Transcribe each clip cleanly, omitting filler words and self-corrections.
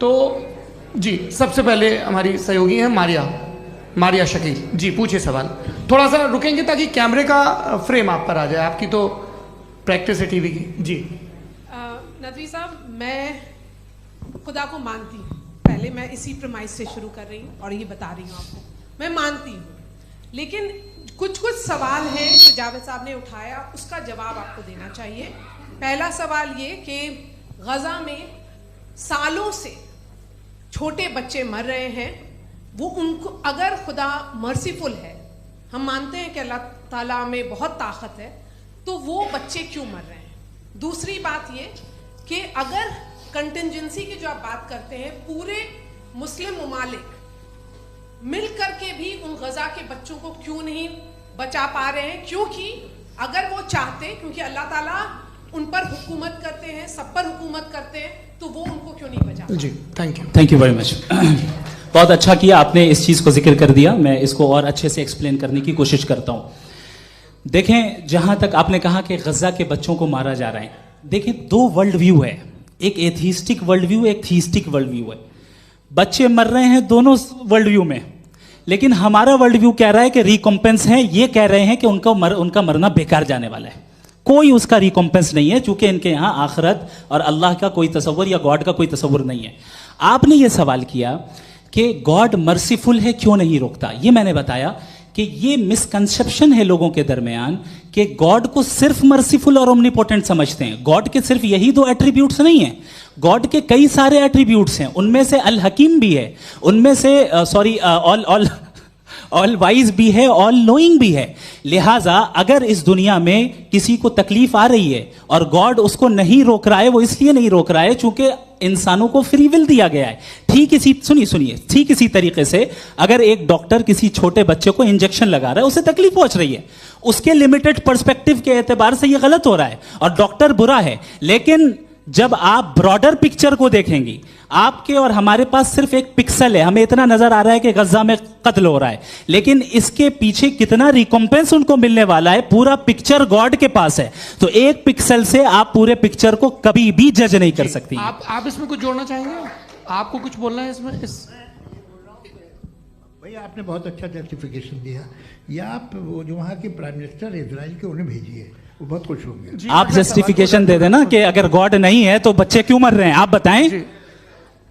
तो जी सबसे पहले हमारी सहयोगी हैं मारिया शकील जी, पूछिए सवाल। थोड़ा सा रुकेंगे ताकि कैमरे का फ्रेम आप पर आ जाए, आपकी तो प्रैक्टिस है टीवी की। जी नदवी साहब, मैं खुदा को मानती हूँ, पहले मैं इसी प्रमाइस से शुरू कर रही हूँ और ये बता रही हूँ आपको, मैं मानती हूँ, लेकिन कुछ सवाल हैं जो जावेद साहब ने उठाया, उसका जवाब आपको देना चाहिए। पहला सवाल ये कि गजा में सालों से छोटे बच्चे मर रहे हैं, वो उनको, अगर खुदा मर्सीफुल है, हम मानते हैं कि अल्लाह ताला में बहुत ताकत है, तो वो बच्चे क्यों मर रहे हैं? दूसरी बात ये कि अगर कंटिजेंसी की जो आप बात करते हैं, पूरे मुस्लिम ममालिक मिल करके भी उन गजा के बच्चों को क्यों नहीं बचा पा रहे हैं? क्योंकि अगर वो चाहते, क्योंकि अल्लाह ताला उन पर हुकूमत करते हैं, सब पर हुकूमत करते हैं, तो वो उनको क्यों नहीं बचा? जी थैंक यू वेरी मच। बहुत अच्छा किया आपने इस चीज को जिक्र कर दिया, मैं इसको और अच्छे से एक्सप्लेन करने की कोशिश करता हूं। देखें, जहां तक आपने कहा कि गजा के बच्चों को मारा जा रहा है, देखें दो वर्ल्ड व्यू है, एक एथीस्टिक वर्ल्ड व्यू, एक थीस्टिक वर्ल्ड व्यू है। बच्चे मर रहे हैं दोनों वर्ल्ड व्यू में, लेकिन हमारा वर्ल्ड व्यू कह रहा है कि रिकॉम्पेंस है, ये कह रहे हैं कि उनका मरना बेकार जाने वाला है, कोई उसका रिकॉम्पेंस नहीं है, चूंकि इनके यहां आखिरत और अल्लाह का कोई तसव्वुर या गॉड का कोई तसव्वुर नहीं है। आपने ये सवाल किया कि गॉड मर्सीफुल है, क्यों नहीं रोकता? ये मैंने बताया कि ये मिसकंसेप्शन है लोगों के दरमियान कि गॉड को सिर्फ मर्सीफुल और ओमनीपोटेंट समझते हैं। गॉड के सिर्फ यही दो एट्रीब्यूट्स नहीं है, गॉड के कई सारे एट्रीब्यूट्स हैं, उनमें से अल हकीम भी है, उनमें से ऑल वाइज भी है, ऑल नोइंग भी है। लिहाजा अगर इस दुनिया में किसी को तकलीफ आ रही है और गॉड उसको नहीं रोक रहा है, वो इसलिए नहीं रोक रहा है चूंकि इंसानों को फ्री विल दिया गया है। ठीक इसी तरीके से अगर एक डॉक्टर किसी छोटे बच्चे को इंजेक्शन लगा रहा है, उसे तकलीफ पहुंच रही है, उसके लिमिटेड पर्सपेक्टिव के एतबार से यह गलत हो रहा है और डॉक्टर बुरा है। लेकिन जब आप ब्रॉडर पिक्चर को देखेंगी, आपके और हमारे पास सिर्फ एक पिक्सल है, हमें इतना नजर आ रहा है कि गजा में कत्ल हो रहा है, लेकिन इसके पीछे कितना रिकॉम्पेंस उनको मिलने वाला है, पूरा पिक्चर गॉड के पास है। तो एक पिक्सल से आप पूरे पिक्चर को कभी भी जज नहीं कर सकती। आप इसमें कुछ जोड़ना चाहेंगे? आपको कुछ बोलना है इसमें? भैया आपने बहुत अच्छा जस्टिफिकेशन दिया, या आप वो जो वहाँ के प्राइम मिनिस्टर इजराइल के उन्हें भेजिए, वो बहुत खुश होंगे। आप जस्टिफिकेशन दे देना कि अगर गॉड नहीं है तो बच्चे क्यों मर रहे हैं, आप बताएं।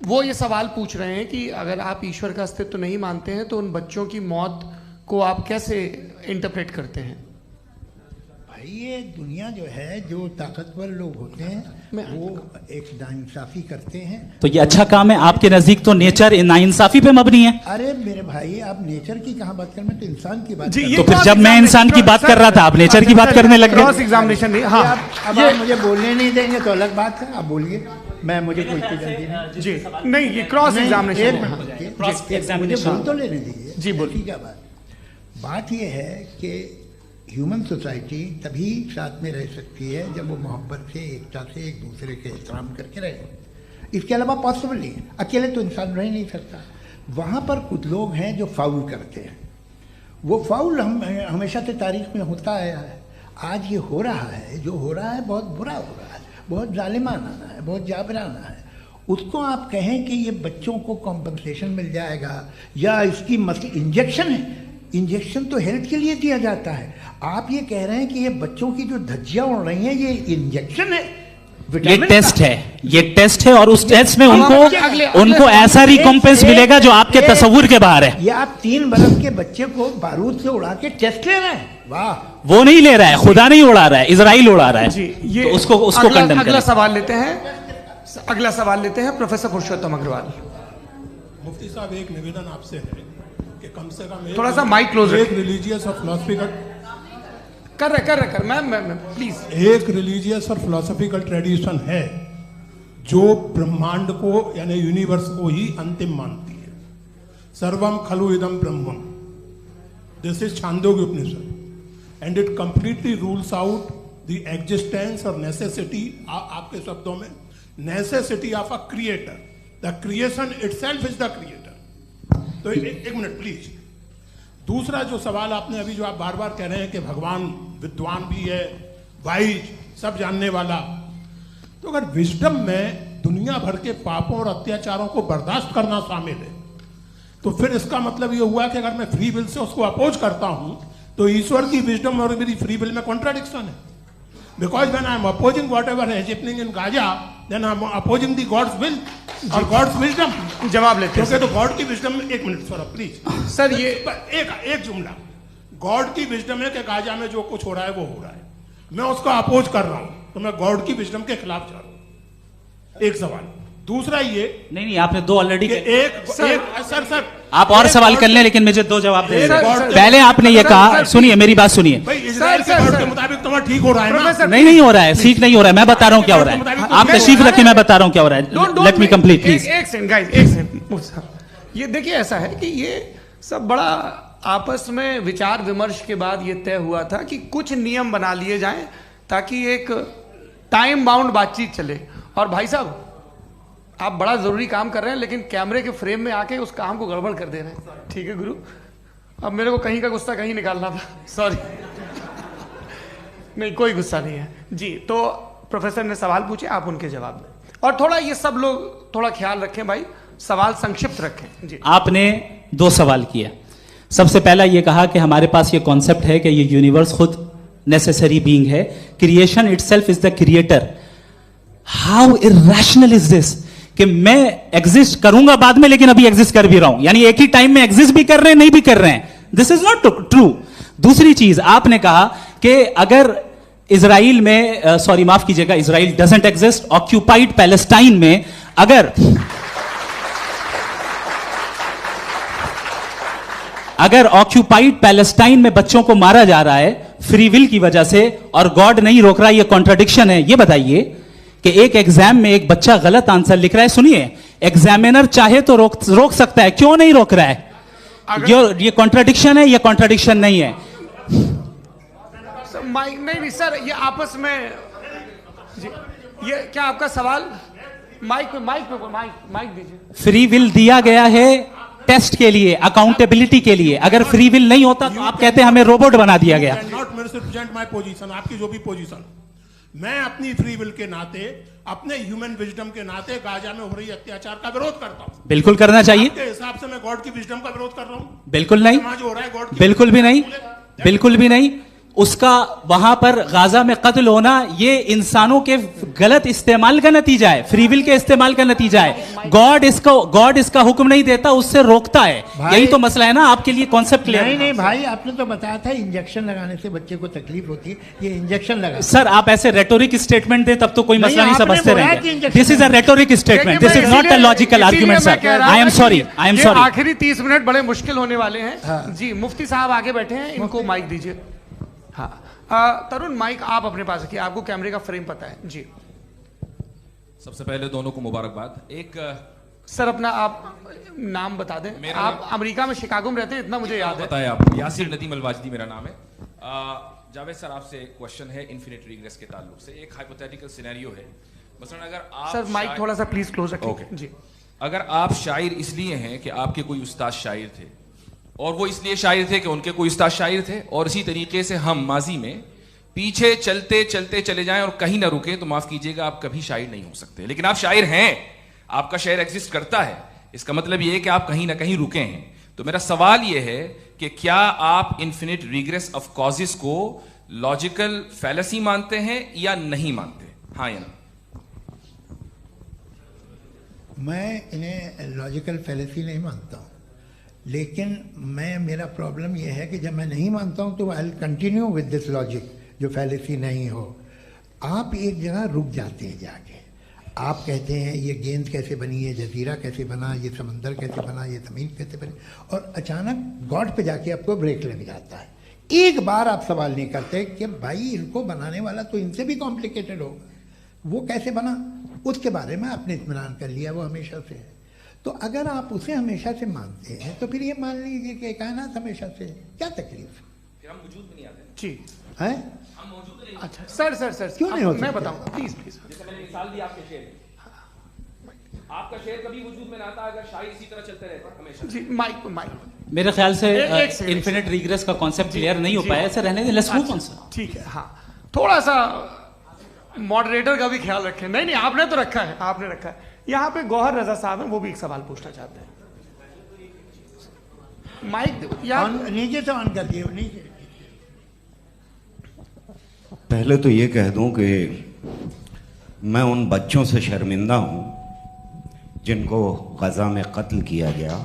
वो ये सवाल पूछ रहे हैं कि अगर आप ईश्वर का अस्तित्व नहीं मानते हैं तो उन बच्चों की मौत को आप कैसे इंटरप्रेट करते हैं? भाई ये दुनिया जो है, जो ताकतवर लोग होते हैं वो एक नाइंसाफी करते हैं। तो ये अच्छा काम है आपके नजदीक, तो नेचर नाइंसाफी पे मबनी है। अरे मेरे भाई, आप नेचर की कहाँ बात कर रहे हैं, तो इंसान की बात। तो फिर जब मैं इंसान की बात कर रहा था, आप नेचर की बात करने लग गए। क्रॉस एग्जामिनेशन नहीं। हाँ, अब आप मुझे बोलने नहीं देंगे तो अलग बात है, आप बोलिए, मुझे कोई जल्दी नहीं। जी नहीं, ये क्रॉस एग्जामिनेशन मुझे बोल तो लेने दीजिए। जी बोलिए। क्या बात ये है कि ह्यूमन सोसाइटी तभी साथ में रह सकती है जब वो मोहब्बत से, एकता से, एक दूसरे के एहतराम करके रहे। इसके अलावा पॉसिबल नहीं है, अकेले तो इंसान रह नहीं सकता। वहाँ पर कुछ लोग हैं जो फाउल करते हैं, वो फाउल हमेशा से तारीख में होता आया है। आज ये हो रहा है, जो हो रहा है बहुत बुरा हो रहा है, बहुत जालिमाना है, बहुत जाबराना है। उसको आप कहें कि ये बच्चों को कॉम्पनसेशन मिल जाएगा या इसकी इंजेक्शन है, इंजेक्शन तो हेल्थ के लिए दिया जाता है। आप ये कह रहे हैं कि ये बच्चों की जो धज्जियां उड़ रही हैं ये इंजेक्शन है, ये टेस्ट है, ये टेस्ट है, और उस टेस्ट में उनको ऐसा रिकॉम्पेंस मिलेगा जो आपके तसव्वुर के बाहर है। ये आप 3 बरस के बच्चे को बारूद से उड़ा के टेस्ट ले रहे हैं। वाह, वो नहीं ले रहा है, खुदा नहीं उड़ा रहा है, इजराइल उड़ा रहा है। जी, ये तो उसको कंडेम करें। अगला सवाल लेते हैं प्रोफेसर पुरुषोत्तम अग्रवाल। मुफ्ती साहब, एक निवेदन आपसे है कि कम से कम थोड़ा सा माइक क्लोज एक रिलीजियस और फिलॉसफिकल कर मैं प्लीज। एक रिलीजियस और फिलोसॉफिकल ट्रेडिशन है जो ब्रह्मांड को यानी यूनिवर्स को ही अंतिम मानती है। सर्वम खलु इदम ब्रह्मम, this is Chandogya Upanishad, and it completely rules out the existence और नेसेसिटी, आपके शब्दों में necessity of a creator. The creation itself is the creator. तो एक मिनट प्लीज। दूसरा जो सवाल आपने अभी, जो आप बार बार कह रहे हैं कि भगवान विद्वान भी है, वाइज, सब जानने वाला, तो अगर विजडम में दुनिया भर के पापों और अत्याचारों को बर्दाश्त करना शामिल है, तो फिर इसका मतलब ये हुआ कि अगर मैं फ्री विल से उसको अपोज करता हूं तो ईश्वर की विजडम और मेरी फ्री विल में कॉन्ट्राडिक्शन है। Because when I am opposing whatever is happening in Gaza, then I am opposing the God's will और गॉड्स विजडम। जवाब लेते हैं क्योंकि तो गॉड की विजडम, एक मिनट सर प्लीज सर, ये एक जुमला, गॉड की विजडम है कि गाजा में जो कुछ हो रहा है वो हो रहा है, मैं उसका अपोज कर रहा हूं, तो मैं गॉड की विजडम के खिलाफ जा रहा हूं। एक सवाल। दूसरा ये नहीं, आपने दो ऑलरेडी। सर आप और सवाल कर लें, लेकिन मुझे दो जवाब दे सर, दें। पहले आपने ये कहा, सुनिए मेरी बात सुनिए। भाई इजराइल के गॉड के मुताबिक तुम्हारा ठीक हो रहा है ना? नहीं हो रहा है, ठीक नहीं हो रहा है, मैं बता रहा हूँ क्या हो रहा है। आप तशरीफ रखिए, मैं बता रहा हूँ क्या हो रहा है। Let me complete please. एक सेकंड गाइस, एक सेकंड। ये देखिए, ऐसा है कि ये सब बड़ा आपस में विचार विमर्श के बाद ये तय हुआ था कि कुछ नियम बना लिए जाएं ताकि एक टाइम बाउंड बातचीत चले। और भाई साहब, आप बड़ा जरूरी काम कर रहे हैं, लेकिन कैमरे के फ्रेम में आके उस काम को गड़बड़ कर दे रहे हैं। ठीक है गुरु, अब मेरे को कहीं का गुस्सा कहीं निकालना था, सॉरी। नहीं, कोई गुस्सा नहीं है जी। तो प्रोफेसर ने सवाल पूछे, आप उनके जवाब दें, और थोड़ा ये सब लोग थोड़ा ख्याल रखें भाई, सवाल संक्षिप्त रखें जी। आपने दो सवाल किया। सबसे पहला ये कहा कि हमारे पास ये कॉन्सेप्ट है कि ये यूनिवर्स खुद नेसेसरी बीइंग है, creation itself is the creator. How irrational is this कि मैं एग्जिस्ट करूंगा बाद में, लेकिन अभी एग्जिस्ट कर भी रहा हूं, यानी एक ही टाइम में एग्जिस्ट भी कर रहे हैं, नहीं भी कर रहे हैं। This is not true. दूसरी चीज, आपने कहा कि अगर इजराइल में, सॉरी माफ कीजिएगा, Israel doesn't exist, occupied Palestine में अगर ऑक्यूपाइड पैलेस्टाइन में बच्चों को मारा जा रहा है फ्री विल की वजह से और गॉड नहीं रोक रहा, ये कॉन्ट्रडिक्शन है। ये बताइए कि एक एग्जाम में एक बच्चा गलत आंसर लिख रहा है, सुनिए, एग्जामिनर चाहे तो रोक सकता है, क्यों नहीं रोक रहा है? ये कॉन्ट्रडिक्शन है, ये कॉन्ट्रडिक्शन नहीं है। माइक नहीं सर, ये आपस में जी, ये क्या आपका सवाल? माइक दीजिए। फ्री विल दिया गया है टेस्ट के लिए, अकाउंटेबिलिटी के लिए। अगर फ्री विल नहीं होता तो आप कहते हैं हमें रोबोट बना दिया गया। नॉट मिसरिप्रेजेंट माय पोजीशन, आपकी जो भी पोजीशन, मैं अपनी फ्री विल के नाते, अपने ह्यूमन विजडम के नाते गाजा में हो रही अत्याचार का विरोध करता हूं। बिल्कुल करना चाहिए। आपके हिसाब से मैं गॉड की विजडम का विरोध कर रहा हूं? बिल्कुल नहीं, वहां जो हो रहा है गॉड, बिल्कुल भी नहीं, बिल्कुल भी नहीं। उसका वहां पर गाजा में कत्ल होना ये इंसानों के गलत इस्तेमाल का नतीजा है, फ्री विल के इस्तेमाल का नतीजा है। गॉड इसका हुक्म नहीं देता, उससे रोकता है। यही तो मसला है ना, आपके लिए कॉन्सेप्ट क्लियर? नहीं भाई, आपने तो बताया था इंजेक्शन लगाने से बच्चे को तकलीफ होती है, ये इंजेक्शन लगा। सर आप ऐसे रेटोरिक स्टेटमेंट दें तब तो कोई मसला नहीं समझते रहेंगे। This is a rhetoric statement, this is not a logical argument sir. I am sorry, I am sorry. आखिरी 30 मिनट बड़े मुश्किल होने वाले हैं जी। मुफ्ती साहब आगे बैठे हैं, इनको माइक दीजिए। हाँ तरुण, माइक आप अपने पास रखिए, आपको कैमरे का फ्रेम पता है जी। सबसे पहले दोनों को मुबारकबाद। एक सर अपना आप नाम बता दें। आप अमेरिका में शिकागो में रहते हैं, इतना मुझे याद है। बताया आपको, यासिर नदीम अलवाजदी मेरा नाम है। जावेद सर, आपसे एक क्वेश्चन है इन्फिनिट रिग्रेस के ताल्लुक से। एक हाइपोथेटिकल सिनेरियो है, मसलन अगर आप सर माइक थोड़ा सा प्लीज क्लोज रखिए जी। अगर आप शायर इसलिए हैं कि आपके कोई उस्ताद शायर थे, और वो इसलिए शायर थे कि उनके कोई उस्ताद शायर थे, और इसी तरीके से हम माजी में पीछे चलते चलते चले जाएं और कहीं ना रुके, तो माफ कीजिएगा आप कभी शायर नहीं हो सकते। लेकिन आप शायर हैं, आपका शायर एग्जिस्ट करता है, इसका मतलब ये है कि आप कहीं ना कहीं रुके हैं। तो मेरा सवाल ये है कि क्या आप इन्फिनिट रिग्रेस ऑफ कॉजेस को लॉजिकल फैलेसी मानते हैं या नहीं मानते? हाँ या ना? मैं इन्हें लॉजिकल फैलेसी नहीं मानता हूँ, लेकिन मेरा प्रॉब्लम यह है कि जब मैं नहीं मानता हूँ तो I will continue with this logic जो फैलेसी नहीं हो। आप एक जगह रुक जाते हैं जाके, आप कहते हैं ये गेंद कैसे बनी, ये जजीरा कैसे बना, ये समंदर कैसे बना, ये ज़मीन कैसे बनी, और अचानक गॉड पे जाके आपको ब्रेक लग जाता है। एक बार आप सवाल नहीं करते कि भाई इनको बनाने वाला तो इनसे भी कॉम्प्लिकेटेड होगा, वो कैसे बना, उसके बारे में आपने इत्मीनान कर लिया, वो हमेशा से है। तो अगर आप उसे हमेशा से मानते हैं तो फिर ये मान लीजिए कि कायनात हमेशा से, क्या तकलीफ? फिर हम वजूद में नहीं आते जी है। हम मौजूद नहीं। अच्छा सर क्यों नहीं हो सकते? मैं बताऊंगा प्लीज। जैसे मैंने मिसाल दी आपके शेर, आपका शेर कभी वजूद में ना आता अगर शायर इसी तरह चलते रहते हमेशा जी। माइक मेरे ख्याल से एक सेकंड। इन्फिनिट रिग्रेस का कॉन्सेप्ट क्लियर नहीं हो पाया, ऐसे रहने दें, लेट्स मूव ऑन सर। ठीक है, हाँ थोड़ा सा मॉडरेटर का भी ख्याल रखें। नहीं नहीं, आपने तो रखा है, आपने रखा है। यहाँ पे गौहर रजा साहब हैं, वो भी एक सवाल पूछना चाहते हैं। माइक यार नीचे से ऑन कर दिए, नीचे। पहले तो ये कह दूं कि मैं उन बच्चों से शर्मिंदा हूं जिनको गजा में कत्ल किया गया,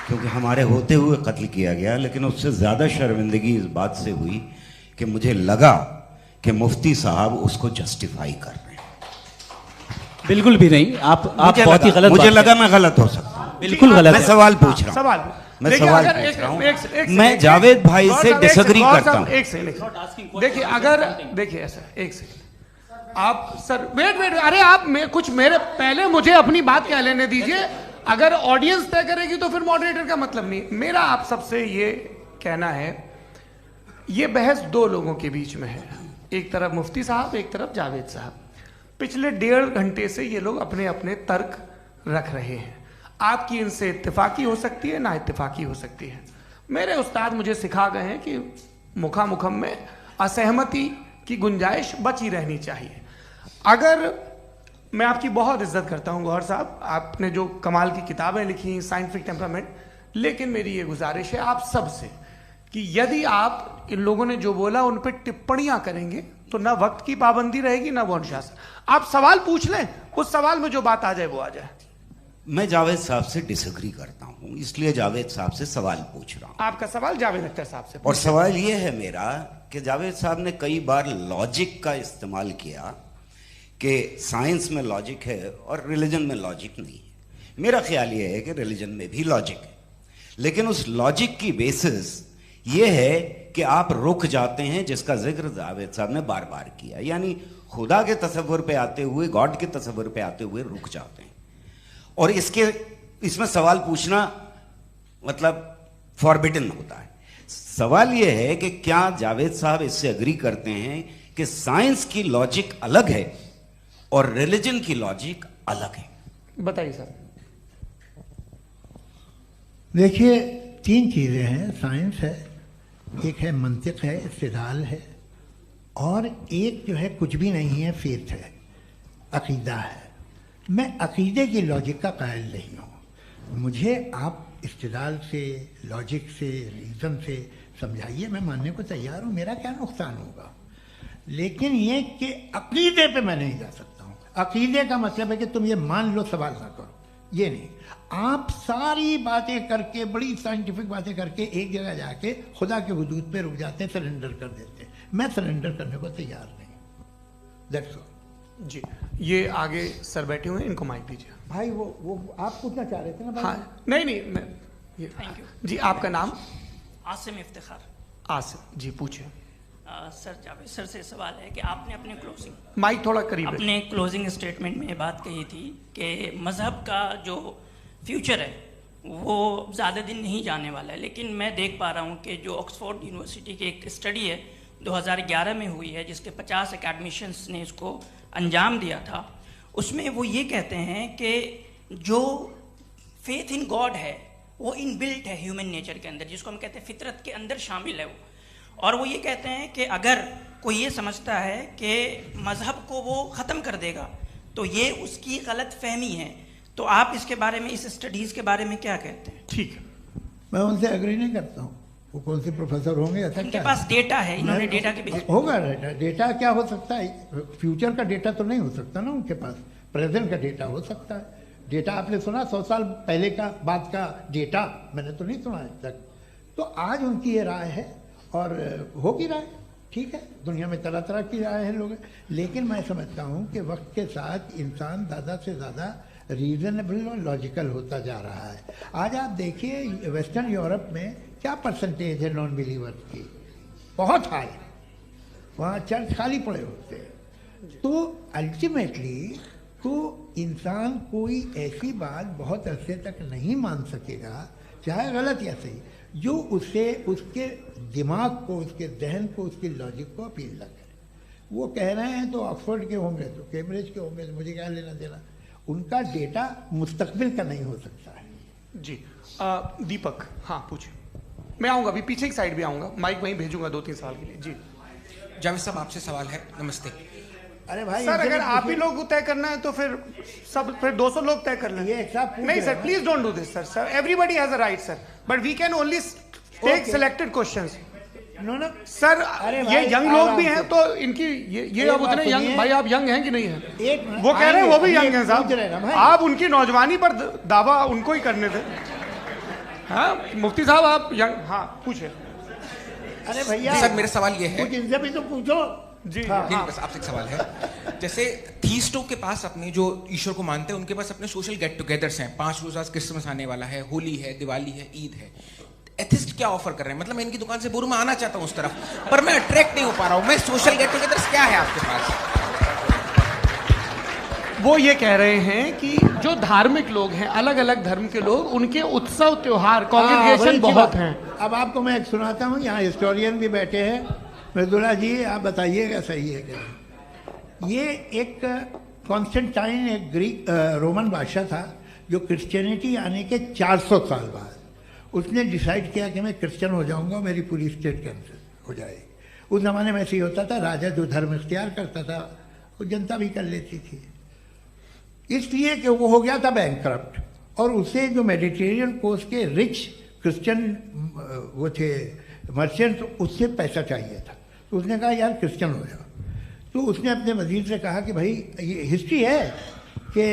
क्योंकि हमारे होते हुए कत्ल किया गया। लेकिन उससे ज़्यादा शर्मिंदगी इस बात से हुई कि मुझे लगा कि मुफ्ती साहब उसको जस्टिफाई कर रहे हैं। बिल्कुल भी नहीं, आप बहुत ही गलत मुझे बात लगा मैं गलत हो सकता हूं। बिल्कुल गलत मैं है। सवाल पूछ रहा हूं, सवाल मैं देखिए, सवाल अगर पूछ रहा हूं। एक मैं जावेद भाई से डिसएग्री करता हूं। एक सेकंड देखिए, अगर देखिए ऐसा, एक सेकंड आप सर, वेट वेट, अरे आप कुछ मेरे पहले मुझे अपनी बात कह लेने दीजिए। अगर ऑडियंस तय करेगी तो फिर मॉडरेटर का मतलब नहीं। मेरा आप सबसे ये कहना है, ये बहस दो लोगों के बीच में है, एक तरफ मुफ्ती साहब, एक तरफ जावेद साहब। पिछले 1.5 घंटे से ये लोग अपने अपने तर्क रख रहे हैं। आपकी इनसे इत्तेफाकी हो सकती है, ना इत्तेफाकी हो सकती है। मेरे उस्ताद मुझे सिखा गए हैं कि मुखामुखम में असहमति की गुंजाइश बची रहनी चाहिए। अगर मैं आपकी बहुत इज्जत करता हूं गौहर साहब, आपने जो कमाल की किताबें लिखी, साइंटिफिक टेम्परामेंट, लेकिन मेरी ये गुजारिश है आप सबसे कि यदि आप इन लोगों ने जो बोला उन पर टिप्पणियां करेंगे तो ना वक्त की पाबंदी रहेगी, ना वो अनुशासन। आप सवाल पूछ लें, उस सवाल में जो बात आ जाए वो आ जाए। मैं जावेद साहब से डिसएग्री करता हूं, इसलिए जावेद साहब से सवाल पूछ रहा हूं। आपका सवाल जावेद अख्तर साहब से। और सवाल यह है मेरा कि जावेद साहब ने कई बार लॉजिक का इस्तेमाल किया कि साइंस में लॉजिक है और रिलीजन में लॉजिक नहीं है। मेरा ख्याल यह है कि रिलीजन में भी लॉजिक है, लेकिन उस लॉजिक की बेसिस यह है कि आप रुक जाते हैं, जिसका जिक्र जावेद साहब ने बार बार किया, यानी खुदा के तसव्वुर पे आते हुए, गॉड के तसव्वुर पे आते हुए रुक जाते हैं। और इसमें सवाल पूछना मतलब फॉरबिडन होता है। सवाल यह है कि क्या जावेद साहब इससे एग्री करते हैं कि साइंस की लॉजिक अलग है और रिलीजन की लॉजिक अलग है? बताइए सर। देखिए, 3 चीज़ें हैं। साइंस है, एक है मंतिक है, इस्तिदलाल है, और एक जो है कुछ भी नहीं है, फेथ है, अकीदा है। मैं अकीदे की लॉजिक का कायल नहीं हूँ। मुझे आप इस्तिदलाल से, लॉजिक से, रीज़न से समझाइए, मैं मानने को तैयार हूँ, मेरा क्या नुकसान होगा। लेकिन ये कि अकीदे पे मैं नहीं जा सकता हूँ। अकीदे का मतलब है कि तुम ये मान लो, सवाल ना करो, ये नहीं। आप सारी बातें करके, बड़ी साइंटिफिक बातें करके एक जगह जाके खुदा के हुदूद पे रुक जाते हैं, सरेंडर कर देते हैं। मैं सरेंडर करने को तैयार नहीं। दैट्स ऑल जी। ये आगे सर बैठे हुए हैं, इनको माइक दीजिए। भाई। वो आप पूछना चाह रहे थे ना भाई? हाँ, नहीं मैं थैंक यू जी। आपका नाम? आसिम इफ्तिखार। आसिम जी, पूछिए। सर, जावेद सर से सवाल है कि आपने अपने माइक थोड़ा करीब रखिए। अपने क्लोजिंग स्टेटमेंट में बात कही थी कि मज़हब का जो फ्यूचर है वो ज़्यादा दिन नहीं जाने वाला है, लेकिन मैं देख पा रहा हूँ कि जो ऑक्सफोर्ड यूनिवर्सिटी की एक स्टडी है 2011 में हुई है, जिसके 50 एकेडमिशियंस ने इसको अंजाम दिया था, उसमें वो ये कहते हैं कि जो फेथ इन गॉड है वो इनबिल्ट है ह्यूमन नेचर के अंदर, जिसको हम कहते हैं फितरत के अंदर शामिल है वो। और वो ये कहते हैं कि अगर कोई ये समझता है कि मज़हब को वो ख़त्म कर देगा तो ये उसकी गलत फहमी है। तो आप इसके बारे में, इस स्टडीज़ के बारे में क्या कहते हैं? ठीक है, मैं उनसे एग्री नहीं करता हूँ। वो कौन से प्रोफेसर होंगे? ऐसा इनके क्या पास डेटा है, इन्होंने डेटा के बेस होगा। डेटा क्या हो सकता है? फ्यूचर का डेटा तो नहीं हो सकता ना उनके पास। प्रेजेंट का डेटा हो सकता है। डेटा आपने सुना 100 साल पहले का बाद का डेटा? मैंने तो नहीं सुना आज तक। तो आज उनकी ये राय है और होगी राय, ठीक है। दुनिया में तरह तरह की राय है लोग, लेकिन मैं समझता हूँ कि वक्त के साथ इंसान ज़्यादा से ज़्यादा रीजनेबल और लॉजिकल होता जा रहा है। आज आप देखिए वेस्टर्न यूरोप में क्या परसेंटेज है नॉन बिलीवर्स की, बहुत हाई। वहाँ चर्च खाली पड़े होते हैं। तो अल्टीमेटली तो इंसान कोई ऐसी बात बहुत अरसे तक नहीं मान सकेगा, चाहे गलत या सही, जो उसे, उसके दिमाग को, उसके जहन को, उसकी लॉजिक को अपील न करे। वो कह रहे हैं तो ऑक्सफोर्ड के होंगे तो कैम्ब्रिज के होंगे, तो मुझे क्या लेना देना। उनका डेटा मुस्तकबिल का नहीं हो सकता है। जी। दीपक, हाँ पूछिए। मैं आऊँगा अभी, पीछे की साइड भी आऊँगा, माइक वहीं भेजूंगा 2-3 सवाल के लिए। जी जावेद साहब आपसे सवाल है। नमस्ते। अरे भाई सर अगर आप ही लोग तय करना है तो फिर 200 लोग तय कर लें। ये एक साहब पूछ नहीं रहे सर, हैं। Please don't do this sir. Sir everybody has a right sir, but we can only take Okay. Selected questions. No no sir अरे ये भाई, यंग लोग आराम भी से। हैं तो इनकी ये एक अब बात उतने यंग, सुनिए। भाई आप यंग हैं कि नहीं हैं? एक मिनट, वो कह रहे हैं वो भी आइए, यंग हैं पूछ रहे हैं ना साहब, भाई। आप उनकी नौजवानी पर दावा उनको ही करने दें। हाँ मुफ्ती साहब आप यंग, हाँ पूछे। अरे भैया सर मेरा सवाल ये है कुछ इनसे भी तो पूछो जी हाँ। नहीं, बस आपसे एक सवाल है। जैसे थीस्टों के पास अपने जो ईश्वर को मानते हैं उनके पास अपने सोशल गेट टुगेदर्स हैं। 5 रोज आज क्रिसमस आने वाला है, होली है, दिवाली है, ईद है। एथिस्ट क्या ऑफर कर रहे हैं? मतलब मैं इनकी दुकान से बोलूं मैं आना चाहता हूं उस तरफ, पर मैं अट्रैक्ट नहीं हो पा रहा हूं। मैं सोशल गेट टुगेदर्स क्या है आपके पास? वो ये कह रहे हैं कि जो धार्मिक लोग हैं, अलग अलग धर्म के लोग, उनके उत्सव त्योहार कॉन्ग्रीगेशन वही बहुत बात। हैं। अब आपको मैं एक सुनाता हूँ, यहाँ हिस्टोरियन भी बैठे हैं। मृदुला जी आप बताइएगा सही है क्या? ये एक कॉन्स्टेंटाइन एक ग्रीक रोमन बादशाह था जो क्रिश्चियनिटी आने के 400 साल बाद उसने डिसाइड किया कि मैं क्रिश्चियन हो जाऊंगा, मेरी पूरी स्टेट कैंसिल हो जाएगी। उस ज़माने में ऐसे ही होता था, राजा जो धर्म इख्तियार करता था वो जनता भी कर लेती थी। इसलिए कि वो हो गया था बैंकक्रप्ट, और उसे जो मेडिटेरियन कोस्ट के रिच क्रिश्चियन वो थे मर्चेंट, उससे पैसा चाहिए था। तो उसने कहा यार क्रिश्चियन हो जाओ। तो उसने अपने वजीर से कहा कि भाई ये हिस्ट्री है कि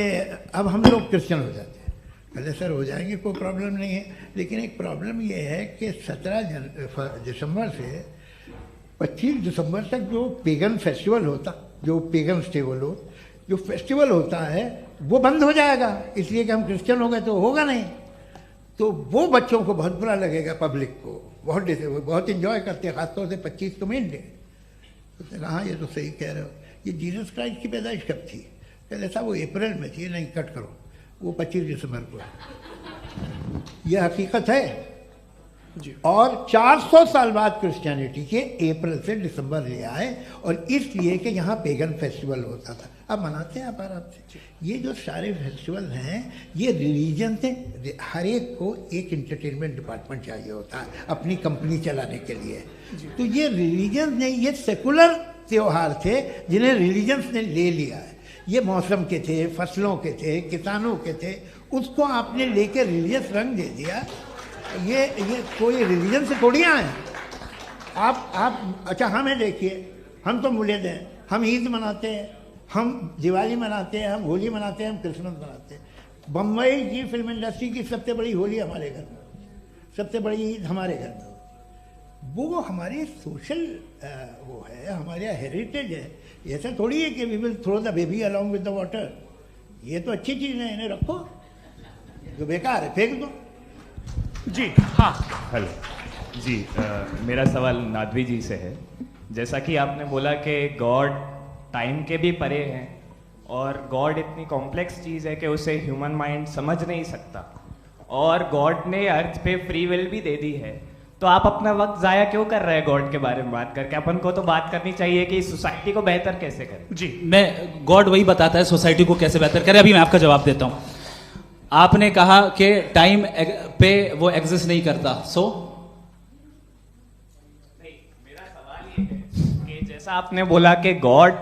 अब हम लोग क्रिश्चियन हो जाते हैं। कहले सर हो जाएंगे, कोई प्रॉब्लम नहीं है, लेकिन एक प्रॉब्लम ये है कि 17 दिसंबर से 25 दिसंबर तक जो पेगन फेस्टिवल होता, जो पेगन जो फेस्टिवल होता है वो बंद हो जाएगा, इसलिए कि हम क्रिश्चियन हो गए तो होगा नहीं। तो वो बच्चों को बहुत बुरा लगेगा, पब्लिक को बहुत इंजॉय करते हैं, खासतौर से 25 को मेन डे। उसने कहा हाँ ये तो सही कह रहे हो, ये जीसस क्राइस्ट की पैदाइश कब थी? कहते साहब वो अप्रैल में थी। नहीं कट करो, वो 25 दिसंबर को है। यह हकीकत है जी। और 400 साल बाद क्रिश्चियनिटी के अप्रैल से दिसंबर ले आए, और इसलिए कि यहाँ पेगन फेस्टिवल होता था। अब मनाते हैं आप आराम से। ये जो सारे फेस्टिवल हैं ये रिलीजन से, हर एक को एक इंटरटेनमेंट डिपार्टमेंट चाहिए होता है अपनी कंपनी चलाने के लिए। तो ये रिलीजन ने, ये सेकुलर त्योहार थे जिन्हें रिलीजन्स ने ले लिया है। ये मौसम के थे, फसलों के थे, किसानों के थे, उसको आपने लेकर रिलीजियस रंग दे दिया। ये कोई रिलीजन से थोड़ी आए आप। अच्छा हमें देखिए, हम तो मुल्द हैं, हम ईद मनाते हैं, हम दिवाली मनाते हैं, हम होली मनाते हैं, हम क्रिसमस मनाते हैं। बम्बई की फिल्म इंडस्ट्री की सबसे बड़ी होली हमारे घर में, सबसे बड़ी ईद हमारे घर में। वो हमारे सोशल वो है, हमारा हेरिटेज है। ऐसा थोड़ी है कि we will throw the baby along with the water. ये तो अच्छी चीज़ है, इन्हें रखो, जो बेकार है फेंक दो। जी हाँ हेलो जी, मेरा सवाल नादवी जी से है। जैसा कि आपने बोला कि गॉड टाइम के भी परे हैं, और गॉड इतनी कॉम्प्लेक्स चीज़ है कि उसे ह्यूमन माइंड समझ नहीं सकता, और गॉड ने अर्थ पे फ्री विल भी दे दी है। तो आप अपना वक्त ज़ाया क्यों कर रहे हैं गॉड के बारे में बात करके? अपन को तो बात करनी चाहिए कि सोसाइटी को बेहतर कैसे करें। जी, मैं गॉड वही बताता है सोसाइटी को कैसे बेहतर करे। अभी मैं आपका जवाब देता हूं। आपने कहा कि टाइम पे वो एग्जिस्ट नहीं करता, मेरा सवाल ये है कि जैसा आपने बोला कि गॉड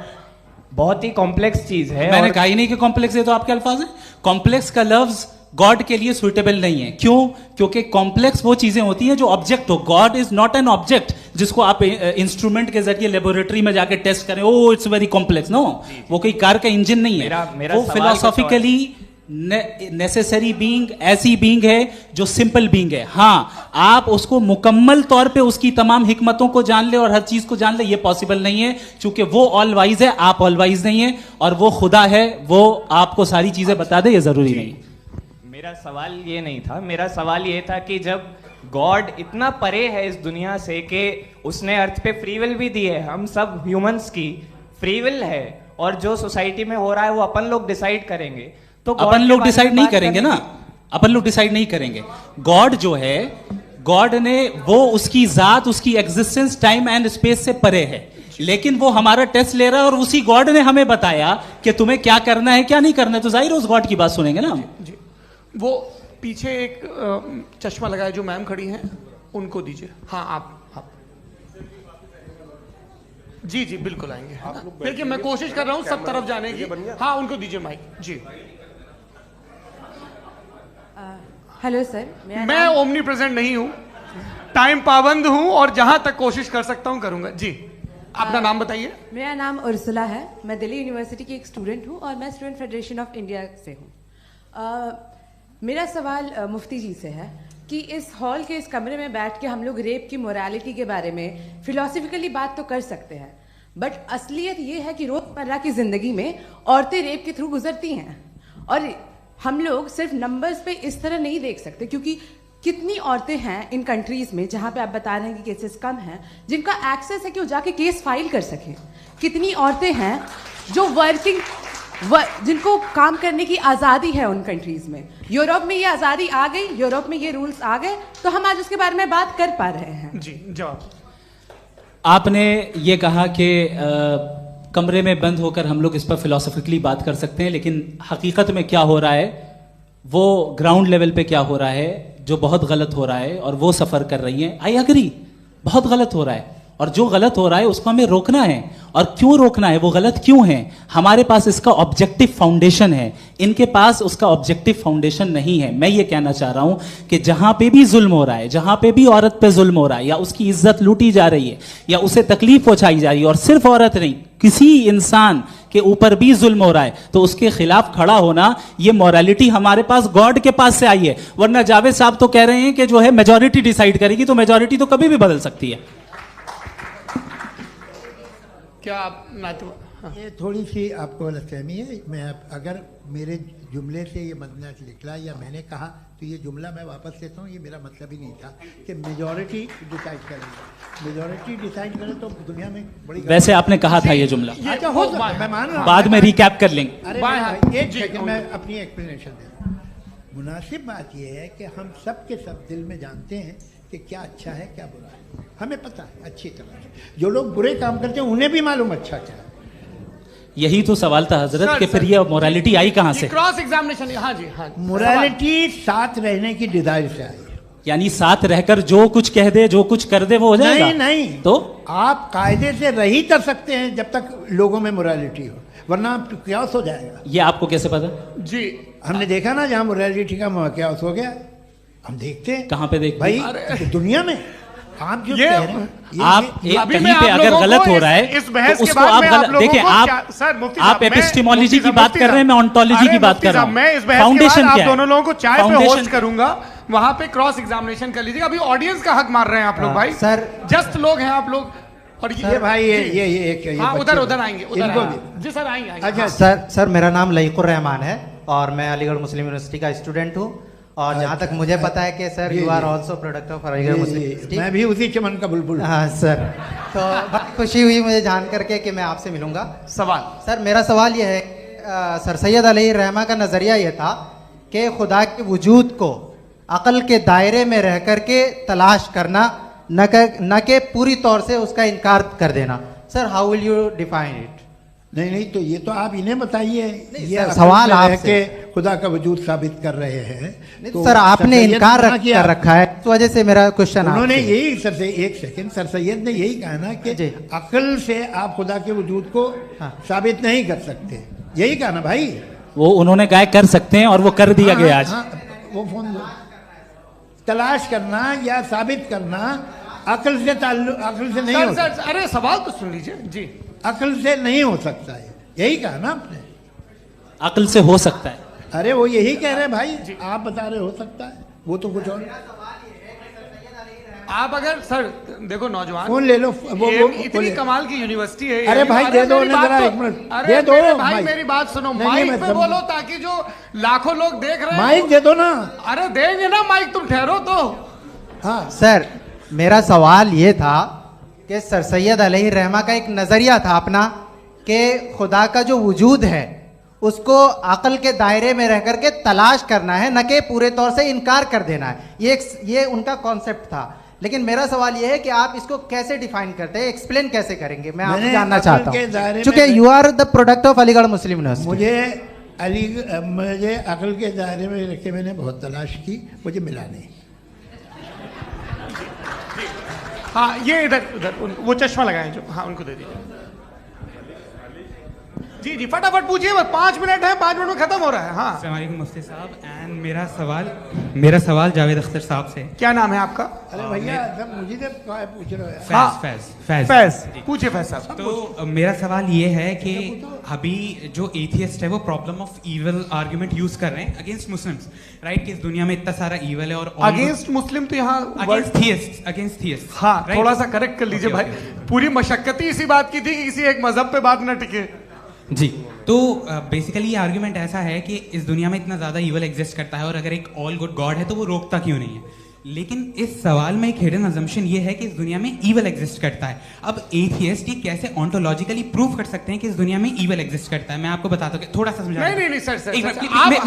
बहुत ही कॉम्प्लेक्स चीज है। मैंने और कहा ही नहीं कि कॉम्प्लेक्स है, तो आपके अल्फाज हैं। कॉम्प्लेक्स का लफ्ज गॉड के लिए सुइटेबल नहीं है। क्यों? क्योंकि कॉम्प्लेक्स वो चीजें होती हैं जो ऑब्जेक्ट हो। God is not an object जिसको आप इंस्ट्रूमेंट के जरिए लेबोरेटरी में जाके टेस्ट करें, oh it's very complex. No, वो कोई कार का इंजन नहीं है। मेरा वो सवाल फिलोसॉफिकली नेसेसरी बीइंग ऐसी बीइंग है जो सिंपल बीइंग है। हाँ, आप उसको मुकम्मल तौर पे उसकी तमाम हिकमतों को जान ले और हर चीज को जान ले, ये पॉसिबल नहीं है, क्योंकि वो ऑल वाइज है, आप ऑल वाइज नहीं है, और वो खुदा है, वो आपको सारी चीजें बता दे, ये जरूरी नहीं। मेरा सवाल ये नहीं था। मेरा सवाल ये था कि जब गॉड इतना परे है इस दुनिया से कि उसने अर्थ पे फ्री विल भी दी है, हम सब ह्यूमंस की फ्री विल है, और जो सोसाइटी में हो रहा है वो अपन लोग डिसाइड करेंगे। तो अपन लोग डिसाइड नहीं करेंगे ना, अपन लोग डिसाइड नहीं करेंगे। गॉड जो है, गॉड ने वो उसकी जात, उसकी एग्जिस्टेंस टाइम एंड स्पेस से परे है, लेकिन वो हमारा टेस्ट ले रहा है, और उसी गॉड ने हमें बताया कि तुम्हें क्या करना है क्या नहीं करना है। तो जाहिर है उस गॉड की बात सुनेंगे ना हम। जी, वो पीछे एक चश्मा लगाए जो मैम खड़ी हैं, उनको दीजिए। हाँ आप जी जी बिल्कुल आएंगे। देखिए मैं कोशिश कर रहा हूँ सब तरफ जाने की। हाँ उनको दीजिए माइक जी। हेलो सर, मैं ओमनी प्रेजेंट नहीं हूँ, टाइम पाबंद हूँ और जहां तक कोशिश कर सकता हूँ करूंगा। जी अपना नाम बताइए। मेरा नाम उर्सुला है, मैं दिल्ली यूनिवर्सिटी की एक स्टूडेंट हूँ और मैं स्टूडेंट फेडरेशन ऑफ इंडिया से हूँ। मेरा सवाल मुफ्ती जी से है कि इस हॉल के इस कमरे में बैठ के हम लोग रेप की मोरालिटी के बारे में फिलोसफिकली बात तो कर सकते हैं, बट असलियत ये है कि रोजमर्रा की जिंदगी में औरतें रेप के थ्रू गुजरती हैं और हम लोग सिर्फ नंबर्स पे इस तरह नहीं देख सकते, क्योंकि कितनी औरतें हैं इन कंट्रीज में जहां पे आप बता रहे हैं कि केसेस कम हैं जिनका एक्सेस है कि वो जाके केस फाइल कर सकें। कितनी औरतें हैं जो जिनको काम करने की आज़ादी है उन कंट्रीज में। यूरोप में ये आज़ादी आ गई, यूरोप में ये रूल्स आ गए, तो हम आज उसके बारे में बात कर पा रहे हैं। जी जवाब। आपने ये कहा कि कमरे में बंद होकर हम लोग इस पर फिलोसफिकली बात कर सकते हैं, लेकिन हकीकत में क्या हो रहा है, वो ग्राउंड लेवल पे क्या हो रहा है जो बहुत गलत हो रहा है और वो सफ़र कर रही हैं। आई अग्री, बहुत गलत हो रहा है और जो गलत हो रहा है उसको हमें रोकना है। और क्यों रोकना है, वो गलत क्यों है, हमारे पास इसका ऑब्जेक्टिव फाउंडेशन है, इनके पास उसका ऑब्जेक्टिव फाउंडेशन नहीं है। मैं ये कहना चाह रहा हूं कि जहां पे भी जुल्म हो रहा है, जहां पे भी औरत पे जुल्म हो रहा है या उसकी इज्जत लूटी जा रही है या उसे तकलीफ पहुंचाई जा रही है, और सिर्फ औरत नहीं किसी इंसान के ऊपर भी जुल्म हो रहा है, तो उसके खिलाफ खड़ा होना, ये मॉरलिटी हमारे पास गॉड के पास से आई है। वरना जावेद साहब तो कह रहे हैं कि जो है मेजॉरिटी डिसाइड करेगी, तो मेजॉरिटी तो कभी भी बदल सकती है। क्या आप हाँ। ये थोड़ी सी आपको गलतफहमी है। मैं अगर मेरे जुमले से ये मदना निकला या मैंने कहा तो ये जुमला मैं वापस लेता हूँ। ये मेरा मतलब ही नहीं था कि मेजॉरिटी डिसाइड करेगी। मेजॉरिटी डिसाइड करे तो दुनिया में बड़ी, वैसे आपने कहा था ये जुमला। अच्छा हो सकता है, मैं मान रहा हूँ, बाद में रिकैप कर लेंगे। अरे एक सेकंड मैं अपनी एक्सप्लेनेशन देता हूँ। मुनासिब बात यह है कि हम सब के सब दिल में जानते हैं कि क्या अच्छा है क्या बुरा है, हमें पता है अच्छी तरह से। जो लोग बुरे काम करते हैं उन्हें भी मालूम अच्छा क्या है। यही तो सवाल था हजरत कि फिर ये मोरालिटी आई कहां से? Cross examination. हाँ जी हाँ। मोरालिटी साथ रहने की डिजायर से आई, यानी साथ रहकर जो कुछ कह दे जो कुछ कर दे वो हो जाएगा। नहीं नहीं, तो आप कायदे से रह ही कर सकते हैं जब तक लोगों में मोरालिटी हो, वरना क्यास हो जाएगा। ये आपको कैसे पता? जी हमने देखा ना, जहां मोरालिटी का क्यास हो गया, हम देखते हैं। कहां पे देखते भाई? दुनिया में। आप जो ये, कह रहे हैं आप कहीं पे अगर गलत हो रहा है इस बहस तो के उसको बाद आप में गलत देखिए। आप एपिस्टेमोलॉजी की बात कर रहे हैं, मैं ऑन्टोलॉजी की बात कर रहा हूं। मैं इस बहस के बाद आप दोनों लोगों को चाय पे होस्ट करूंगा, वहां पे क्रॉस एग्जामिनेशन कर लीजिएगा। अभी ऑडियंस का हक मार रहे हैं आप लोग भाई, सर जस्ट लोग हैं आप लोग। और ये भाई ये उधर आएंगे, जी सर आएंगे। अच्छा सर मेरा नाम लईकुर रहमान है और मैं अलीगढ़ मुस्लिम यूनिवर्सिटी का स्टूडेंट हूँ। और जहाँ तक मुझे पता है कि sir you are also product of Aligarh Muslim University. मैं भी उसी चमन का बुलबुल। हाँ सर, तो बहुत खुशी हुई मुझे जान करके कि मैं आपसे मिलूंगा। सवाल सर, मेरा सवाल यह है, सर सैयद अलैहिर्रहमा का नज़रिया यह था कि खुदा के वजूद को अक़ल के दायरे में रह कर के तलाश करना, न कि पूरी तौर से उसका इनकार कर देना। Sir how will you define it? नहीं तो ये तो आप इन्हें बताइए। ये सवाल आपसे कि खुदा का वजूद साबित कर रहे हैं तो सर आपने इनकार कर रखा है, इस वजह से मेरा क्वेश्चन उन्होंने यही एक सेकंड सर सैयद ने यही कहा ना कि अक्ल से आप खुदा के वजूद को साबित नहीं कर सकते, यही कहा ना भाई। वो उन्होंने कहा कर सकते हैं और वो कर दिया गया आज। वो फोन दो। तलाश करना या साबित करना अक्ल से नहीं हो सकता। अरे सवाल तो सुन लीजिए जी। अक्ल से नहीं हो सकता है, यही कहा ना आपने। अक्ल से हो सकता है, अरे वो यही कह रहे हैं भाई, आप बता रहे हो सकता है, वो तो कुछ और। आप अगर सर देखो नौजवान फोन ले लो, वो इतनी कमाल की यूनिवर्सिटी है। अरे भाई दे दो जरा, एक मिनट दे दो भाई, मेरी बात सुनो, माइक पे बोलो ताकि जो लाखों लोग देख रहे हैं। माइक दे दो ना। अरे देंगे ना माइक, तुम ठहरो तो। हाँ सर, मेरा सवाल ये था कि सर सैयद अलैहिर्रहमा का एक नज़रिया था अपना कि खुदा का जो वजूद है उसको अक़ल के दायरे में रह करके तलाश करना है, न कि पूरे तौर से इनकार कर देना है। ये उनका कॉन्सेप्ट था। लेकिन मेरा सवाल ये है कि आप इसको कैसे डिफाइन करते हैं, एक्सप्लेन कैसे करेंगे? मैं आपसे जानना चाहता हूँ, क्योंकि you are the product of Aligarh Muslim University. मुझे अक़ल के दायरे में रखे मैंने बहुत तलाश की, मुझे मिला नहीं। हाँ ये इधर उधर वो चश्मा लगाए जो, हाँ उनको दे दीजिए। जी जी फटाफट पूछिए, बस 5 मिनट है, 5 मिनट में खत्म हो रहा है। हाँ अस्सलाम वालेकुम मुफ्ती साहब। एंड मेरा सवाल जावेद अख्तर साहब से। क्या नाम है आपका? अरे भैया सब मुझे तो पूछ रहे हो। हाँ, फैज पूछिए फैज साहब। तो मेरा सवाल ये है कि अभी जो एथियस्ट है वो problem of evil argument use कर रहे हैं अगेंस्ट मुस्लिम्स, राइट? कि इस दुनिया में इतना सारा इविल है और अगेंस्ट मुस्लिम तो यहाँ अगेंस्ट थियस्ट। हाँ थोड़ा सा करेक्ट कर लीजिए भाई, पूरी मशक्कत ही इसी बात की थी कि किसी एक मजहब पे बात न टिके। जी, तो बेसिकली ये आर्ग्यूमेंट ऐसा है कि इस दुनिया में इतना ज़्यादा ईवल एग्जिस्ट करता है और अगर एक ऑल गुड गॉड है तो वो रोकता क्यों नहीं है? लेकिन इस सवाल में एक हिडन अजम्पशन ये है कि इस दुनिया में ईवल एग्जिस्ट करता है। अब एथियस्ट ये कैसे ऑन्टोलॉजिकली प्रूव कर सकते हैं कि इस दुनिया में ईवल एग्जिस्ट करता है? मैं आपको बताता हूँ, थोड़ा सा समझा। नहीं सर,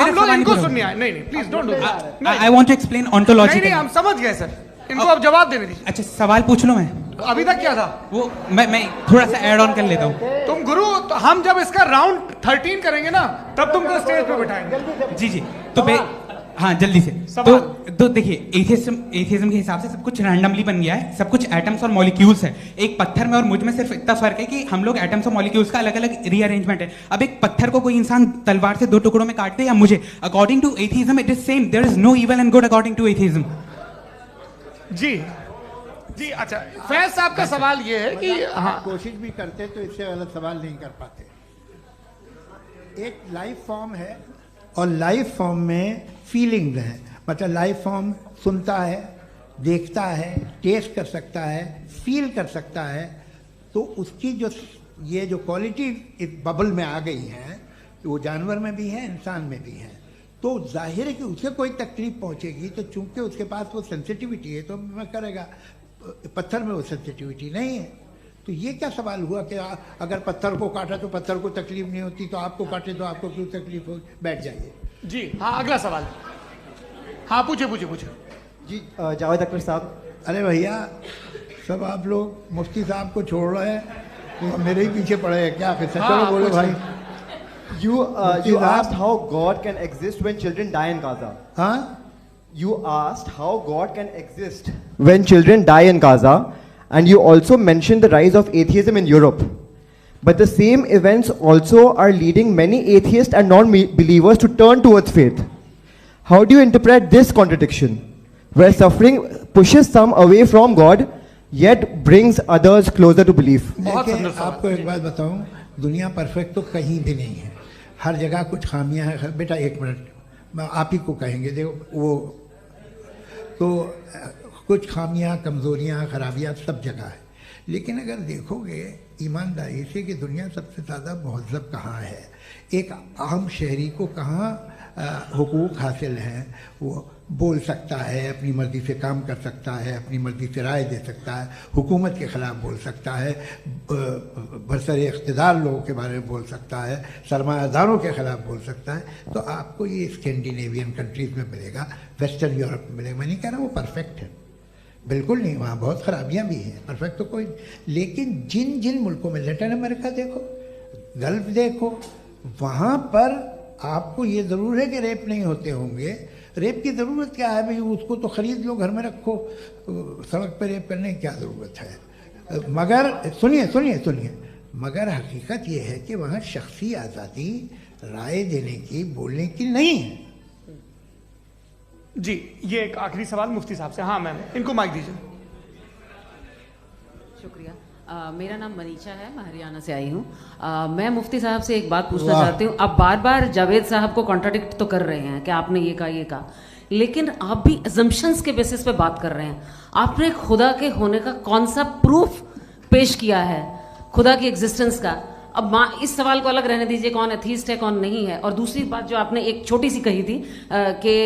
हम लोग इनको सुनिए। नहीं please don't do that. I want to explain ontologically. नहीं हम समझ गए सर, इनको अब जवाब देने दीजिए। अच्छा सवाल पूछ लो। मैं अभी तक क्या था वो मैं थोड़ा सा ऐड ऑन कर लेता हूँ। तुम गुरु, तो हम जब इसका राउंड 13 करेंगे ना तब तुमको स्टेज पे बिठाएंगे। जी तो हाँ जल्दी से। तो देखिए एथियज्म के हिसाब से सब कुछ रैंडमली बन गया है, सब कुछ एटम्स और मॉलिक्यूल्स है। एक पत्थर में और मुझ में सिर्फ इतना फर्क है कि हम लोग एटम्स और मॉलिक्यूल्स का अलग अलग रीअरेंजमेंट है। अब एक पत्थर को कोई इंसान तलवार से 2 टुकड़ों में काट दे या मुझे, according to atheism it is same. There is no evil and good according to atheism. जी अच्छा, फैज साहब का सवाल ये है कि हाँ कोशिश भी करते तो इससे गलत सवाल नहीं कर पाते। एक लाइफ फॉर्म है और लाइफ फॉर्म में फीलिंग्स हैं, मतलब लाइफ फॉर्म सुनता है, देखता है, टेस्ट कर सकता है, फील कर सकता है। तो उसकी ये जो क्वालिटी इस बबल में आ गई है वो जानवर में भी है, इंसान में भी है। तो जाहिर है कि उसे कोई तकलीफ पहुंचेगी, तो चूंकि उसके पास वो सेंसिटिविटी है तो मैं करेगा। पत्थर में वो सेंसिटिविटी नहीं है। तो ये क्या सवाल हुआ कि अगर पत्थर को काटा तो पत्थर को तकलीफ नहीं होती, तो आपको काटे तो आपको क्यों तकलीफ हो? बैठ जाइए। जी हाँ अगला सवाल। हाँ पूछे जी जावेद अख्तर साहब। अरे भैया सब आप लोग मुफ्ती साहब को छोड़ रहे हैं तो मेरे ही पीछे पड़े हैं क्या? फिर चलो बोलो भाई। You asked how God can exist when children die in Gaza. हाँ? You asked how God can exist when children die in Gaza, and you also mentioned the rise of atheism in Europe. But the same events also are leading many atheists and non-believers to turn towards faith. How do you interpret this contradiction, where suffering pushes some away from God, yet brings others closer to belief? देखिए आपको एक बात बताऊं, दुनिया perfect तो कहीं भी नहीं है, हर जगह कुछ खामियां हैं। बेटा 1 मिनट, मैं आप ही को कहेंगे। देखो वो तो कुछ खामियां, कमज़ोरियां, खराबियां सब जगह है। लेकिन अगर देखोगे ईमानदारी से कि दुनिया सबसे ज़्यादा महज़ब कहाँ है, एक आम शहरी को कहाँ हुकूक हासिल हैं, वो बोल सकता है, अपनी मर्ज़ी से काम कर सकता है, अपनी मर्ज़ी से राय दे सकता है, हुकूमत के ख़िलाफ़ बोल सकता है, बरसरे इक़्तिदार लोगों के बारे में बोल सकता है, सरमायादारों के ख़िलाफ़ बोल सकता है। तो आपको ये स्कैंडिनेवियन कंट्रीज़ में मिलेगा, वेस्टर्न यूरोप में मिलेगा। मैं नहीं कह रहा वो परफेक्ट है, बिल्कुल नहीं, वहाँ बहुत ख़राबियाँ भी हैं, परफेक्ट तो कोई। लेकिन जिन जिन मुल्कों में, लैटिन अमेरिका देखो, गल्फ देखो, वहाँ पर आपको ये ज़रूर है कि रेप नहीं होते होंगे। रेप की ज़रूरत क्या है भाई? उसको तो ख़रीद लो, घर में रखो, सड़क पर रेप करने की क्या ज़रूरत है? मगर सुनिए, मगर हकीकत ये है कि वहाँ शख्सी आज़ादी राय देने की, बोलने की नहीं है। जी ये एक आखिरी सवाल मुफ्ती साहब से। हाँ मैम, इनको माइक दीजिए। शुक्रिया। मेरा नाम मनीषा है, मैं हरियाणा से आई हूँ। मैं मुफ्ती साहब से एक बात पूछना चाहती हूँ। आप बार बार जावेद साहब को कॉन्ट्राडिक्ट तो कर रहे हैं कि आपने ये कहा, लेकिन आप भी अजम्पशंस के बेसिस पे बात कर रहे हैं। आपने खुदा के होने का कौन सा प्रूफ पेश किया है, खुदा की एग्जिस्टेंस का? अब इस सवाल को अलग रहने दीजिए, कौन एथीस्ट है कौन नहीं है। और दूसरी बात जो आपने एक छोटी सी कही थी कि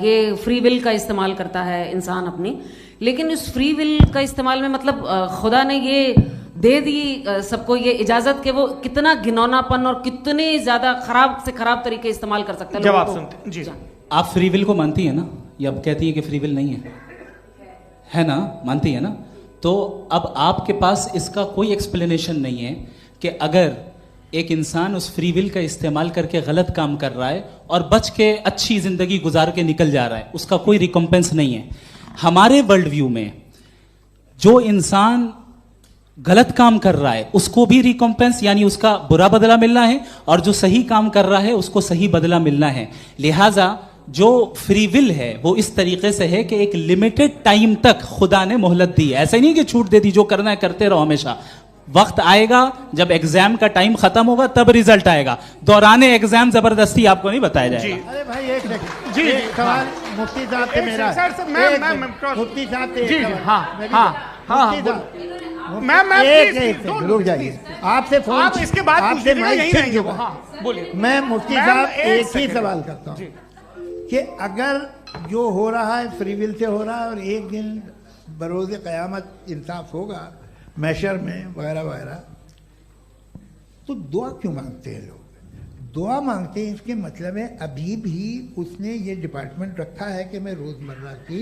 ये फ्री विल का इस्तेमाल करता है इंसान अपनी, लेकिन उस फ्री विल का इस्तेमाल में मतलब खुदा ने ये दे दी सबको ये इजाजत कि वो कितना घिनौनापन और कितने ज्यादा खराब से खराब तरीके इस्तेमाल कर सकते हैं। जवाब सुनते जी। आप फ्री विल को मानती है ना, या अब कहती है कि फ्री विल नहीं है ना? मानती है ना? तो अब आपके पास इसका कोई एक्सप्लेनेशन नहीं है कि अगर एक इंसान उस फ्री विल का इस्तेमाल करके गलत काम कर रहा है और बच के अच्छी जिंदगी गुजार के निकल जा रहा है, उसका कोई रिकम्पेंस नहीं है। हमारे वर्ल्ड व्यू में जो इंसान गलत काम कर रहा है उसको भी रिकॉम्पेंस यानी उसका बुरा बदला मिलना है, और जो सही काम कर रहा है उसको सही बदला मिलना है। लिहाजा जो फ्री विल है वो इस तरीके से है कि एक लिमिटेड टाइम तक खुदा ने मोहलत दी है। ऐसा नहीं कि छूट दे दी, जो करना है करते रहो हमेशा। वक्त आएगा जब एग्जाम का टाइम खत्म होगा तब रिजल्ट आएगा, दौराने एग्जाम जबरदस्ती आपको नहीं बताया जाएगा। अरे भाई एक सेकंड, जी, एक सवाल मुफ्ती साहब से मेरा, मुफ्ती साहब से जी, एक सवाल। हाँ, मुफ्ती साहब, मैम एक सेकंड रुक जाइए, आपसे फोन, आप इसके बाद पूछ आपसे लीजिएगा, माइक यहीं छीन रहेंगे वो। चुका। हाँ, बोलिए। मैं मुफ्ती मैम, साहब एक एक ही सेकंड। सवाल करता हूँ कि अगर जो हो रहा है फ्री विल से हो रहा है और एक दिन बरोज़ क़यामत इंसाफ होगा मैशर में वगैरह वगैरह, तो दुआ क्यों मांगते हैं लोग? दुआ मांगते हैं इसके मतलब है अभी भी उसने ये डिपार्टमेंट रखा है कि मैं रोजमर्रा की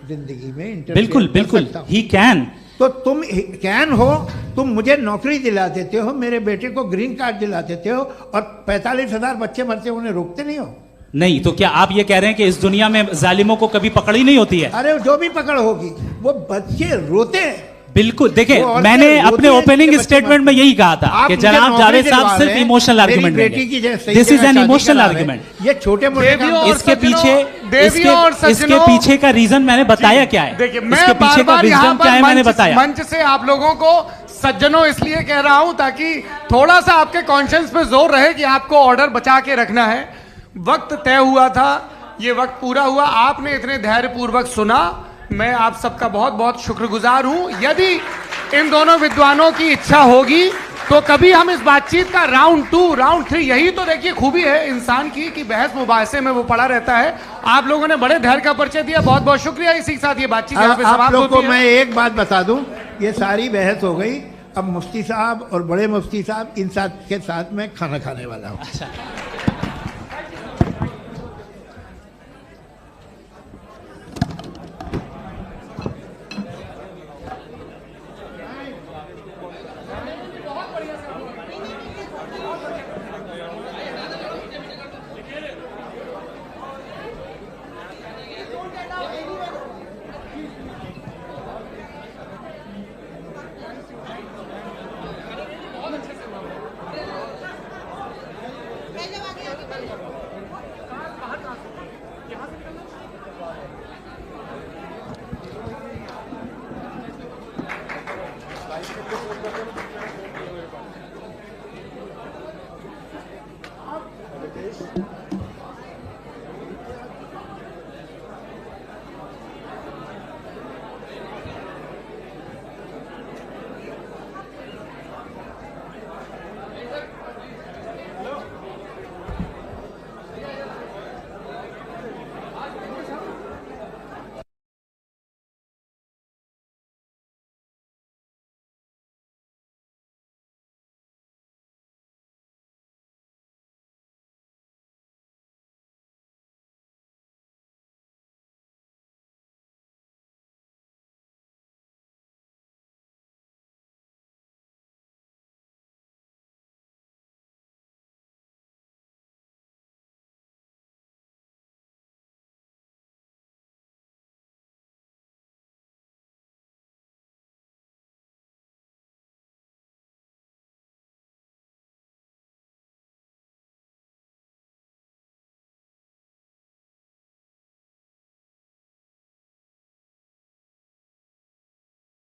जिंदगी में इंटरफेयर बिल्कुल बिल्कुल, ही कैन। तो तुम कैन हो, तुम मुझे नौकरी दिला देते हो, मेरे बेटे को ग्रीन कार्ड दिला देते हो, और 45,000 बच्चे मरते उन्हें रोकते नहीं हो। नहीं तो क्या आप ये कह रहे हैं कि इस दुनिया में जालिमों को कभी पकड़ ही नहीं होती है? अरे जो भी पकड़ होगी वो बच्चे रोते हैं। बिल्कुल, देखिए मैंने अपने ओपनिंग स्टेटमेंट में यही कहा था कि जनाब जावेद साहब सिर्फ इमोशनल आर्गुमेंट देंगे। This is an emotional argument. ये छोटे मोटे इसके पीछे का रीजन मैंने बताया क्या है, देखिए इसके पीछे का विजडम क्या है मैंने बताया। मंच से आप लोगों को सज्जनों इसलिए कह रहा हूं ताकि थोड़ा सा आपके कॉन्शियंस पे जोर रहे कि आपको ऑर्डर बचा के रखना है। वक्त तय हुआ था, ये वक्त पूरा हुआ, आपने इतने धैर्यपूर्वक सुना, मैं आप सबका बहुत बहुत शुक्रगुजार हूं। यदि इन दोनों विद्वानों की इच्छा होगी तो कभी हम इस बातचीत का राउंड 2, राउंड 3, यही तो देखिए खूबी है इंसान की कि बहस मुबाहसे में वो पड़ा रहता है। आप लोगों ने बड़े धैर्य का परिचय दिया, बहुत बहुत शुक्रिया। इसी के साथ ये बातचीत यहाँ पे समाप्त होती है। आप लोग को मैं एक बात बता दूं, ये सारी बहस हो गई, अब मुफ्ती साहब और बड़े मुफ्ती साहब इन साथ के साथ मैं खाना खाने वाला हूँ।